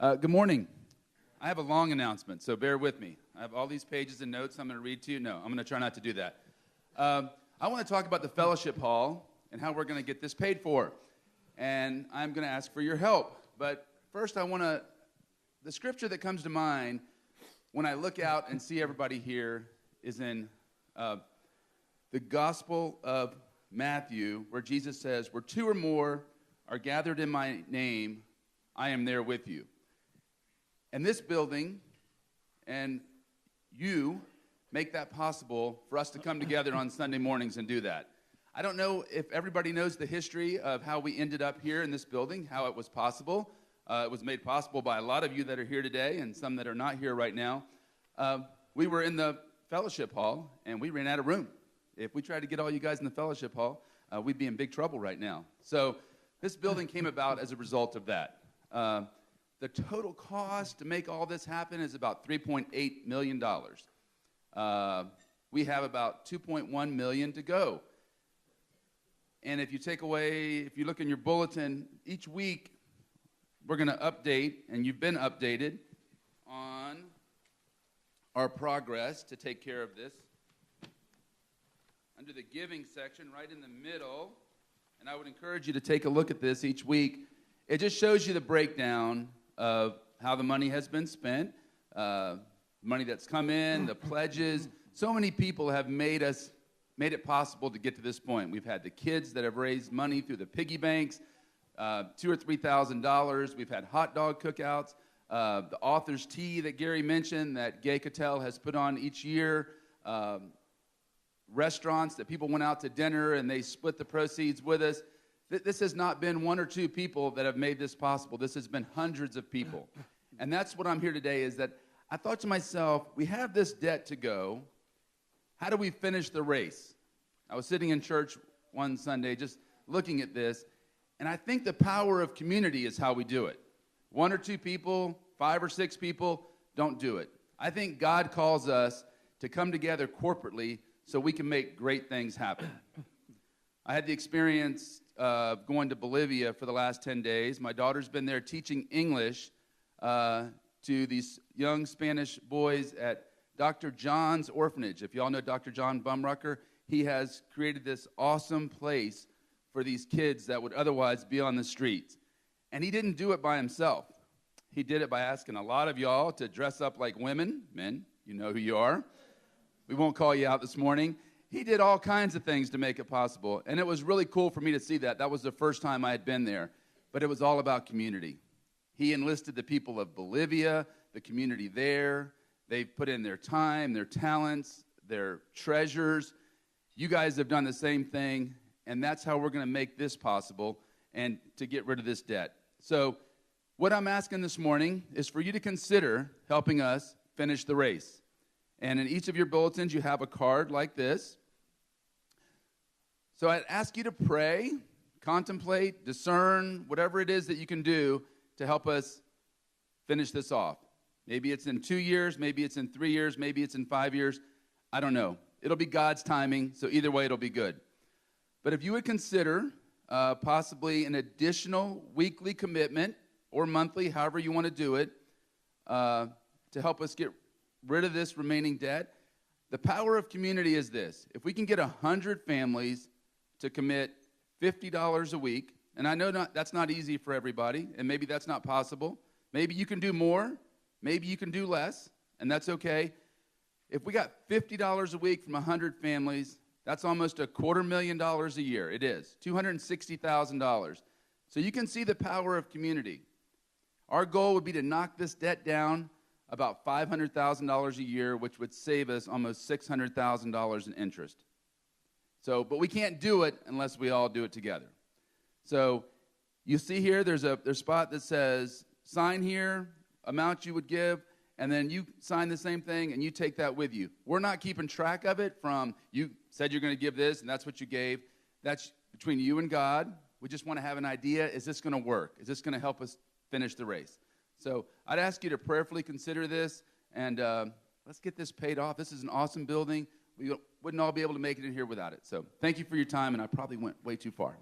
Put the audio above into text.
Good morning. I have a long announcement, so bear with me. I have all these pages and notes I'm going to read to you. No, I'm going to try not to do that. I want to talk about the fellowship hall and how we're going to get this paid for. And I'm going to ask for your help. But first, the scripture that comes to mind when I look out and see everybody here is in the Gospel of Matthew, where Jesus says, "Where two or more are gathered in my name, I am there with you." And this building and you make that possible for us to come together on Sunday mornings and do that. I don't know if everybody knows the history of how we ended up here in this building, how it was possible. It was made possible by a lot of you that are here today and some that are not here right now. We were in the fellowship hall, and we ran out of room. If we tried to get all you guys in the fellowship hall, we'd be in big trouble right now. So this building came about as a result of that. The total cost to make all this happen is about $3.8 million. We have about $2.1 million to go. And if you look in your bulletin, each week we're going to update, and you've been updated on our progress to take care of this. Under the giving section, right in the middle, and I would encourage you to take a look at this each week. It just shows you the breakdown of how the money has been spent, money that's come in, the pledges. So many people have made it possible to get to this point. We've had the kids that have raised money through the piggy banks, $2,000 or $3,000. We've had hot dog cookouts, the author's tea that Gary mentioned that Gay Cattell has put on each year, restaurants that people went out to dinner and they split the proceeds with us. This has not been one or two people that have made this possible. This has been hundreds of people. And that's what I'm here today, is that I thought to myself, we have this debt to go. How do we finish the race? I was sitting in church one Sunday just looking at this, and I think the power of community is how we do it. One or two people, 5 or 6 people, don't do it. I think God calls us to come together corporately so we can make great things happen. I had the experience of going to Bolivia for the last 10 days. My daughter's been there teaching English to these young Spanish boys at Dr. John's orphanage. If you all know Dr. John Bumrucker, he has created this awesome place for these kids that would otherwise be on the streets. And he didn't do it by himself. He did it by asking a lot of y'all to dress up like women. Men, you know who you are. We won't call you out this morning. He did all kinds of things to make it possible, and it was really cool for me to see that. That was the first time I had been there, but it was all about community. He enlisted the people of Bolivia, the community there. They've put in their time, their talents, their treasures. You guys have done the same thing, and that's how we're going to make this possible and to get rid of this debt. So what I'm asking this morning is for you to consider helping us finish the race. And in each of your bulletins, you have a card like this. So I'd ask you to pray, contemplate, discern, whatever it is that you can do to help us finish this off. Maybe it's in 2 years, maybe it's in 3 years, maybe it's in 5 years. I don't know. It'll be God's timing, so either way, it'll be good. But if you would consider possibly an additional weekly commitment or monthly, however you want to do it, to help us get rid of this remaining debt. The power of community is this. If we can get 100 families to commit $50 a week, and I know that's not easy for everybody, and maybe that's not possible. Maybe you can do more. Maybe you can do less, and that's okay. If we got $50 a week from 100 families, that's almost $250,000 a year. It is $260,000. So you can see the power of community. Our goal would be to knock this debt down about $500,000 a year, which would save us almost $600,000 in interest. So, but we can't do it unless we all do it together. So you see here, there's a spot that says, sign here, amount you would give, and then you sign the same thing, and you take that with you. We're not keeping track of it from, you said you're going to give this, and that's what you gave. That's between you and God. We just want to have an idea, is this going to work? Is this going to help us finish the race? So I'd ask you to prayerfully consider this, and let's get this paid off. This is an awesome building. We wouldn't all be able to make it in here without it. So thank you for your time, and I probably went way too far.